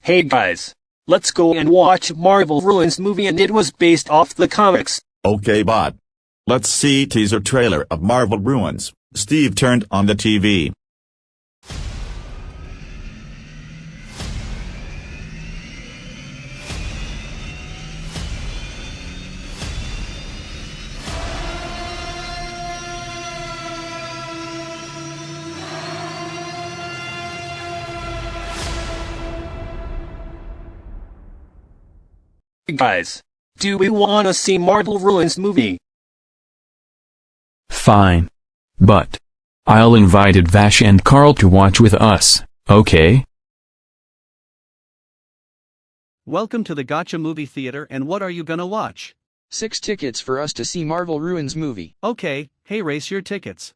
Hey guys, let's go and watch Marvel Ruins movie, and it was based off the comics. Okay, bot. Let's see teaser trailer of Marvel Ruins. Steve turned on the TV. Guys, do we wanna see Marvel Ruins movie? Fine. But I'll invite Vash and Carl to watch with us, okay? Welcome to the Gacha movie theater, and what are you gonna watch? 6 tickets for us to see Marvel Ruins movie. Okay, hey, race your tickets.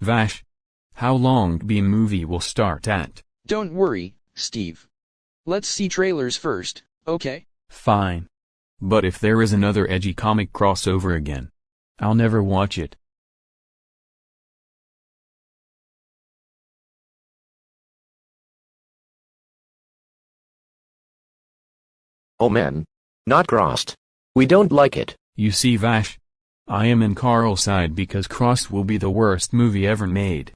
Vash, how long the movie will start at? Don't worry, Steve. Let's see trailers first, okay? Fine. But if there is another edgy comic crossover again, I'll never watch it. Oh man. Not crossed. We don't like it. You see, Vash, I am in Carl's side because Crossed will be the worst movie ever made.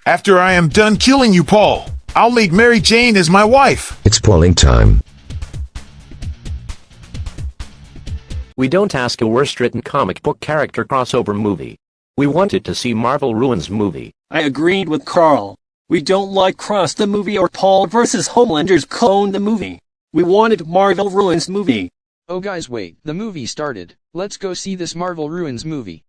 After I am done killing you, Paul, I'll make Mary Jane as my wife. It's polling time. We don't ask a worst-written comic book character crossover movie. We wanted to see Marvel Ruins movie. I agreed with Carl. We don't like Cross the movie or Paul vs. Homelander's Clone the movie. We wanted Marvel Ruins movie. Oh guys, wait, the movie started. Let's go see this Marvel Ruins movie.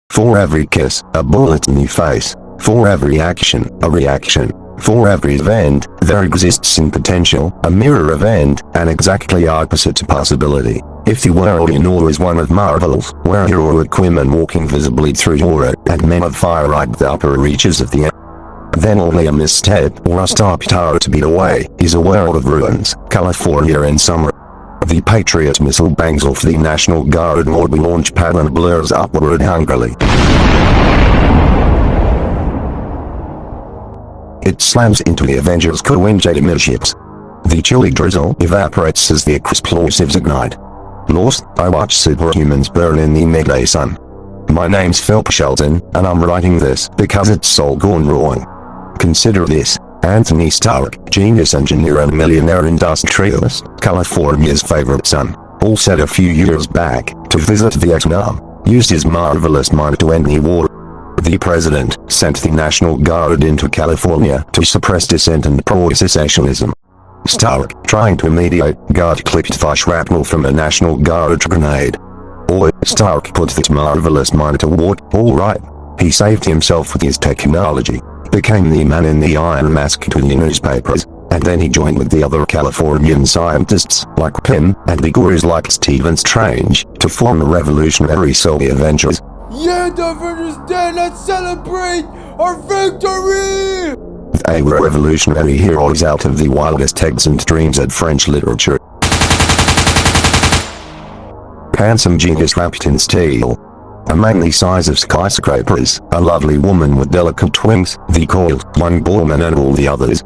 For every kiss, a bullet in the face. For every action, a reaction. For every event, there exists in potential, a mirror event, an exactly opposite possibility. If the world in awe is one of marvels, where heroic women walking visibly through horror, and men of fire ride the upper reaches of the air, then only a misstep or a stop tower to beat away is a world of ruins, California in summer. The Patriot missile bangs off the National Guard mobile launch pad and blurs upward hungrily. It slams into the Avengers' co-winged ships. The chilly drizzle evaporates as the explosives ignite. Lost, I watch superhumans burn in the midday sun. My name's Philip Shelton, and I'm writing this because it's all gone wrong. Consider this. Anthony Stark, genius engineer and millionaire industrialist, California's favorite son, all set a few years back to visit Vietnam, used his marvelous mind to end the war. The president sent the National Guard into California to suppress dissent and pro-secessionism. Stark, trying to mediate, got clipped by shrapnel from a National Guard grenade. Stark put that marvelous mind to work, alright. He saved himself with his technology, became the man in the iron mask to the newspapers, and then he joined with the other Californian scientists, like him, and the gurus like Stephen Strange, to form the revolutionary Soviet Avengers. Yeah, the Avengers dead, let's celebrate our victory! They were revolutionary heroes out of the wildest eggs and dreams of French literature. Handsome genius wrapped in steel. A man the size of skyscrapers, a lovely woman with delicate wings, the coil, one Borman and all the others.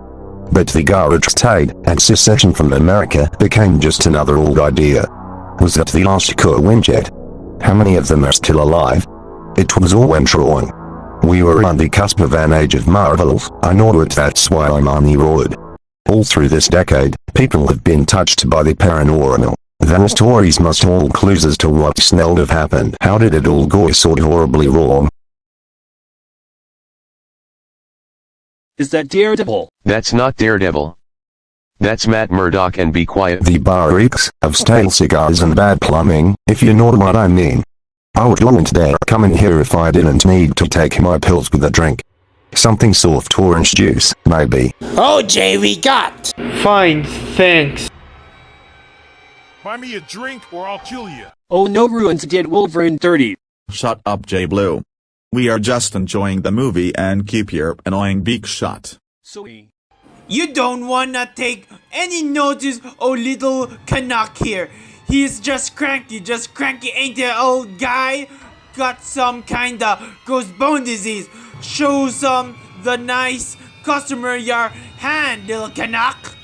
But the Guard stayed, and secession from America became just another old idea. Was that the last co-winged? How many of them are still alive? It was all went wrong. We were on the cusp of an age of marvels, I know it, that's why I'm on the road. All through this decade, people have been touched by the paranormal. Their stories must hold clues as to what snelled have happened. How did it all go so horribly wrong? Is that Daredevil? That's not Daredevil. That's Matt Murdock, and be quiet. The bar reeks of stale cigars and bad plumbing, if you know what I mean. I wouldn't dare come in here if I didn't need to take my pills with a drink. Something soft, orange juice, maybe. OJ, we got! Fine, thanks. Buy me a drink or I'll kill you. Oh no, Ruins did Wolverine dirty. Shut up, J Blue. We are just enjoying the movie and keep your annoying beak shut. You don't wanna take any notice of little Canuck here. He's just cranky, ain't that old guy? got some kinda ghost bone disease. Show some the nice customer your hand, little Canuck.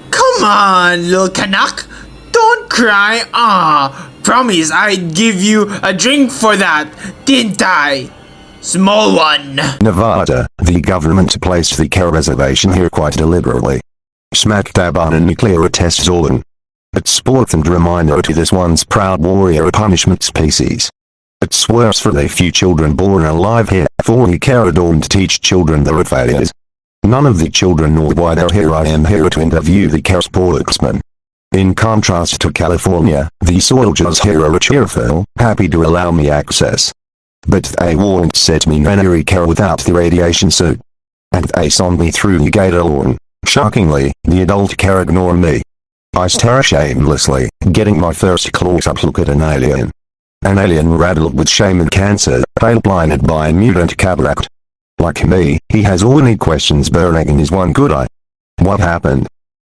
Come on, little Canuck. Don't cry. Promise I'd give you a drink for that, didn't I? Small one. Nevada, the government placed the care reservation here quite deliberately. Smack dab on a nuclear test zone. It's sport and reminder to this once proud warrior punishment species. It's worse for the few children born alive here, for we care don't teach children their failures. None of the children know why they're here. I am here to interview the care sportsmen. In contrast to California, the soldiers here are cheerful, happy to allow me access. But they won't set me in care without the radiation suit. And they send me through the gate alone. Shockingly, the adult care ignore me. I stare shamelessly, getting my first close-up look at an alien. An alien riddled with shame and cancer, pale blinded by a mutant cataract. Like me, he has only questions burning in his one good eye. What happened?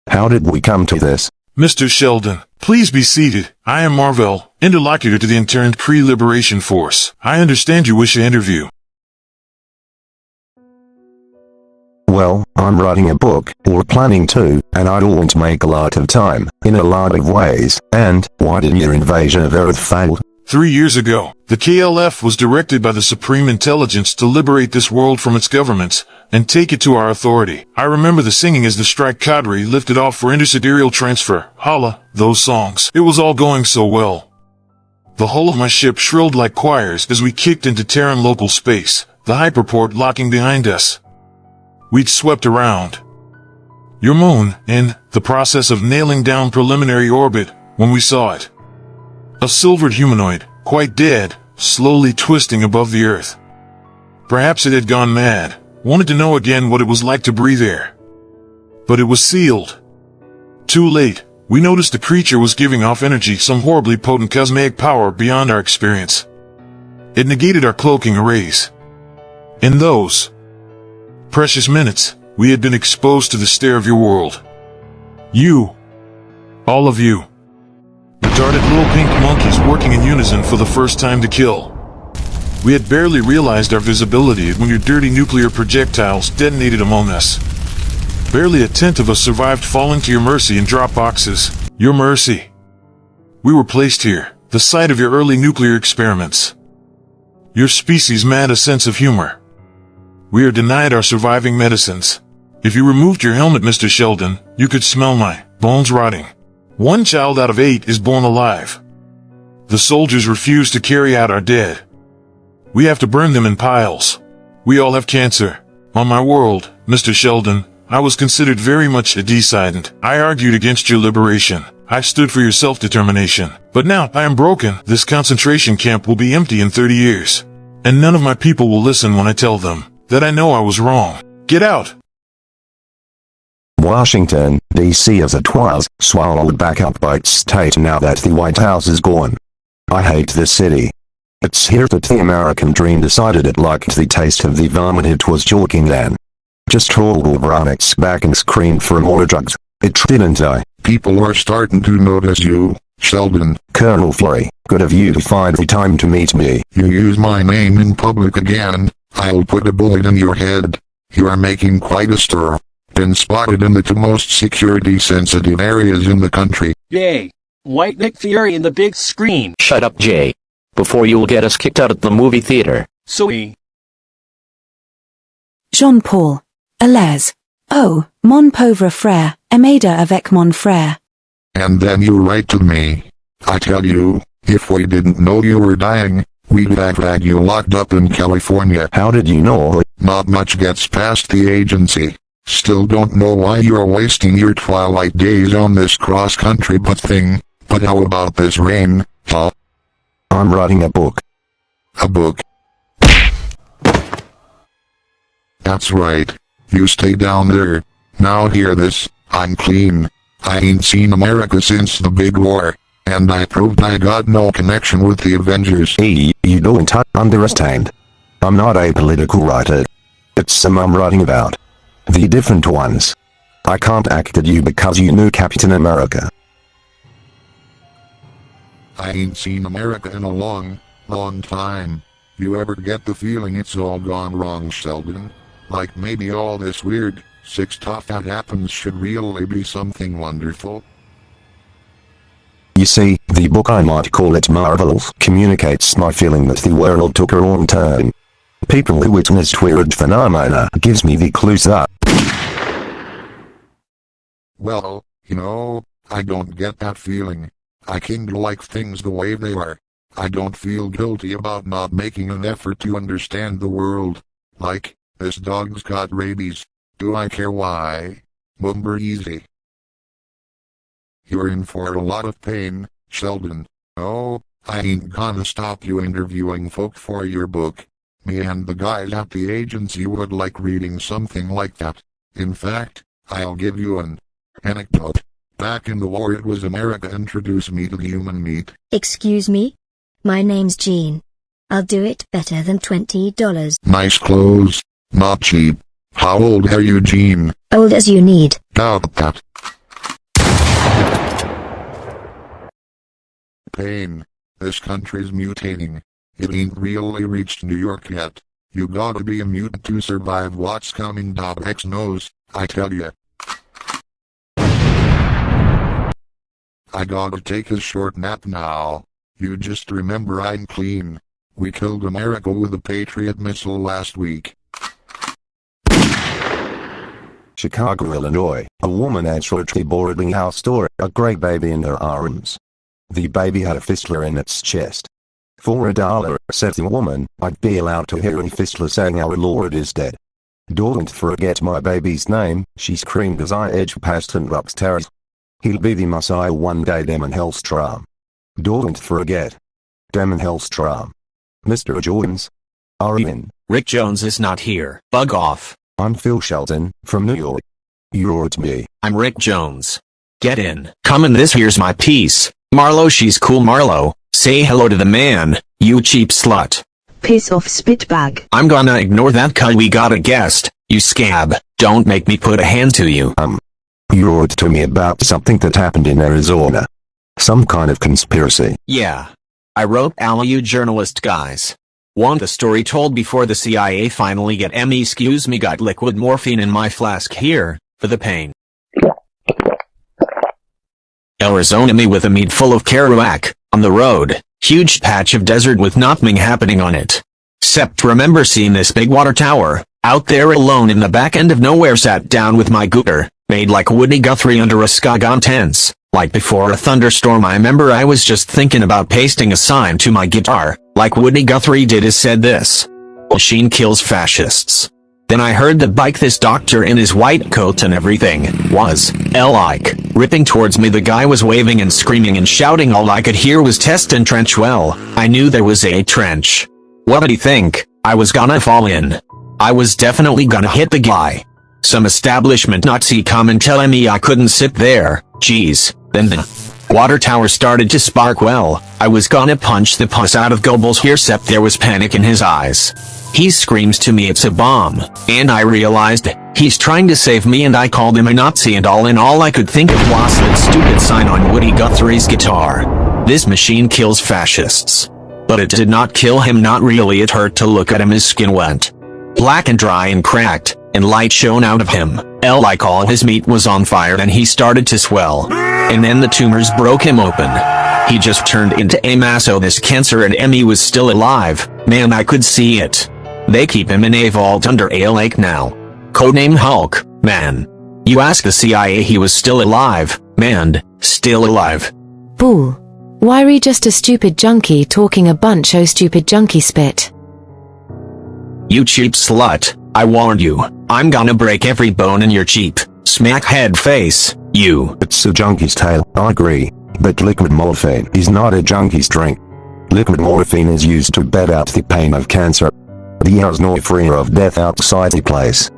How did we come to this? Mr. Sheldon, please be seated. I am Marvell, interlocutor to the interned pre-liberation force. I understand you wish an interview. Well, I'm writing a book, or planning to, and I don't make a lot of time, in a lot of ways, and, why did your invasion of Earth fail? 3 years ago, the KLF was directed by the Supreme Intelligence to liberate this world from its governments, and take it to our authority. I remember the singing as the strike cadre lifted off for intersidereal transfer. Holla, those songs. It was all going so well. The hull of my ship shrilled like choirs as we kicked into Terran local space, the hyperport locking behind us. We'd swept around your moon, in the process of nailing down preliminary orbit, when we saw it. A silvered humanoid, quite dead, slowly twisting above the Earth. Perhaps it had gone mad, wanted to know again what it was like to breathe air. But it was sealed. Too late, we noticed the creature was giving off energy, some horribly potent cosmic power beyond our experience. It negated our cloaking arrays. In those precious minutes, we had been exposed to the stare of your world. You. All of you. Retarded little pink monkeys working in unison for the first time to kill. We had barely realized our visibility when your dirty nuclear projectiles detonated among us. Barely a tenth of us survived falling to your mercy in drop boxes. Your mercy. We were placed here, the site of your early nuclear experiments. Your species mad a sense of humor. We are denied our surviving medicines. If you removed your helmet, Mr. Sheldon, you could smell my bones rotting. 1 child out of 8 is born alive. The soldiers refuse to carry out our dead. We have to burn them in piles. We all have cancer. On my world, Mr. Sheldon, I was considered very much a dissident. I argued against your liberation. I stood for your self-determination. But now I am broken. This concentration camp will be empty in 30 years. And none of my people will listen when I tell them that I know I was wrong. Get out! Washington, D.C. as it was, swallowed back up by its state now that the White House is gone. I hate this city. It's here that the American dream decided it liked the taste of the vomit it was joking then. Just rolled over on its back and screamed for more drugs. It didn't I? People are starting to notice you, Sheldon. Colonel Flurry, good of you to find the time to meet me. You use my name in public again, I'll put a bullet in your head. You are making quite a stir. Been spotted in the 2 most security-sensitive areas in the country. Yay! White Nick Fury in the big screen. Shut up, Jay. Before you'll get us kicked out at the movie theater. Sui. Jean-Paul. Alaise. Oh, mon pauvre frère, Amada avec mon frère. And then you write to me. I tell you, if we didn't know you were dying, we'd have had you locked up in California. How did you know? Not much gets past the agency. Still don't know why you're wasting your twilight days on this cross-country thing, but how about this rain, huh? I'm writing a book. A book? That's right. You stay down there. Now hear this, I'm clean. I ain't seen America since the big war, and I proved I got no connection with the Avengers. You don't understand. I'm not a political writer. It's some I'm writing about. The different ones. I contacted you because you knew Captain America. I ain't seen America in a long time. You ever get the feeling it's all gone wrong, Sheldon? Like maybe all this weird, sick stuff that happens should really be something wonderful? You see, the book, I might call it Marvels, communicates my feeling that the world took a wrong turn. People who witnessed weird phenomena gives me the clues that. Well, I don't get that feeling. I kinda like things the way they are. I don't feel guilty about not making an effort to understand the world. Like, this dog's got rabies. Do I care why? Mumber easy. You're in for a lot of pain, Sheldon. Oh, I ain't gonna stop you interviewing folk for your book. Me and the guys at the agency would like reading something like that. In fact, I'll give you an anecdote. Back in the war, it was America introduced me to human meat. Excuse me? My name's Jean. I'll do it better than $20. Nice clothes. Not cheap. How old are you, Jean? Old as you need. Doubt that. Pain. This country's mutating. It ain't really reached New York yet. You gotta be a mutant to survive what's coming. X knows, I tell ya. I gotta take a short nap now. You just remember I'm clean. We killed America with a Patriot missile last week. Chicago, Illinois, a woman entered a boarding house door, a gray baby in her arms. The baby had a fistula in its chest. For $1, said the woman, I'd be allowed to hear a fistula saying our Lord is dead. Don't forget my baby's name, she screamed as I edged past him upstairs. He'll be the Messiah one day, Damon Hellstrom. Don't forget. Damon Hellstrom. Mr. Jones. Are you in? Rick Jones is not here. Bug off. I'm Phil Shelton, from New York. You're to me. I'm Rick Jones. Get in. Come in, this here's my piece. Marlo, she's cool. Marlo, say hello to the man, you cheap slut. Piss off, spitbag. I'm gonna ignore that 'cause we got a guest, you scab. Don't make me put a hand to you. You wrote to me about something that happened in Arizona. Some kind of conspiracy. Yeah. I wrote you journalist guys. Want the story told before the CIA finally get me? Excuse me, got liquid morphine in my flask here, for the pain. Arizona, me with a meat full of Kerouac, on the road, huge patch of desert with nothing happening on it. Except remember seeing this big water tower, out there alone in the back end of nowhere, sat down with my gooter, made like Woody Guthrie under a skog tense, like before a thunderstorm. I remember I was just thinking about pasting a sign to my guitar, like Woody Guthrie did, is said this: machine kills fascists. Then I heard the bike this doctor in his white coat and everything was like ripping towards me. The guy was waving and screaming and shouting. All I could hear was test and trench. Well, I knew there was a trench. What did he think? I was gonna fall in. I was definitely gonna hit the guy. Some establishment Nazi come and tell me I couldn't sit there. Jeez. Then the water tower started to spark. Well, I was gonna punch the pus out of Goebbels here, except there was panic in his eyes. He screams to me it's a bomb, and I realized he's trying to save me, and I called him a Nazi, and all in all I could think of was that stupid sign on Woody Guthrie's guitar. This machine kills fascists. But it did not kill him, not really. It hurt to look at him. His skin went black and dry and cracked, and light shone out of him. Like all his meat was on fire, and he started to swell. And then the tumors broke him open. He just turned into a mass of this cancer, and Emmy was still alive. Man, I could see it. They keep him in a vault under a lake now. Codename Hulk, man. You ask the CIA, he was still alive, man, still alive. Bull. Why are you just a stupid junkie talking a bunch o' stupid junkie spit? You cheap slut, I warned you. I'm gonna break every bone in your cheap, smackhead face, you. It's a junkie's tale, I agree. But liquid morphine is not a junkie's drink. Liquid morphine is used to bed out the pain of cancer. There's no fear of death outside the place.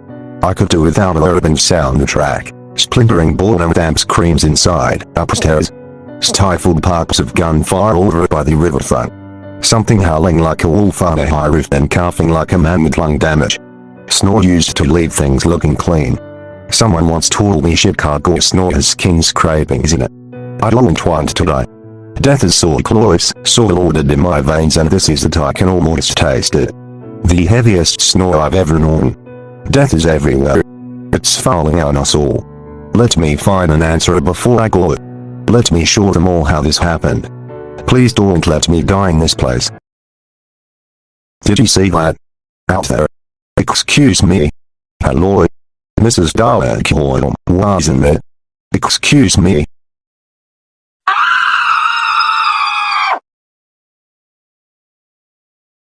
I could do without an urban soundtrack, splintering boredom damp screams inside, upstairs. Stifled pops of gunfire over by the riverfront. Something howling like a wolf on a high roof and coughing like a man with lung damage. Snore used to leave things looking clean. Someone once told me Chicago snore has skin scrapings in it. I don't want to die. Death is so close, so loaded in my veins, and this is that I can almost taste it. The heaviest snore I've ever known. Death is everywhere. It's falling on us all. Let me find an answer before I go. Let me show them all how this happened. Please don't let me die in this place. Did you see that? Out there. Excuse me. Hello? Mrs. Dark, wasn't it? Excuse me.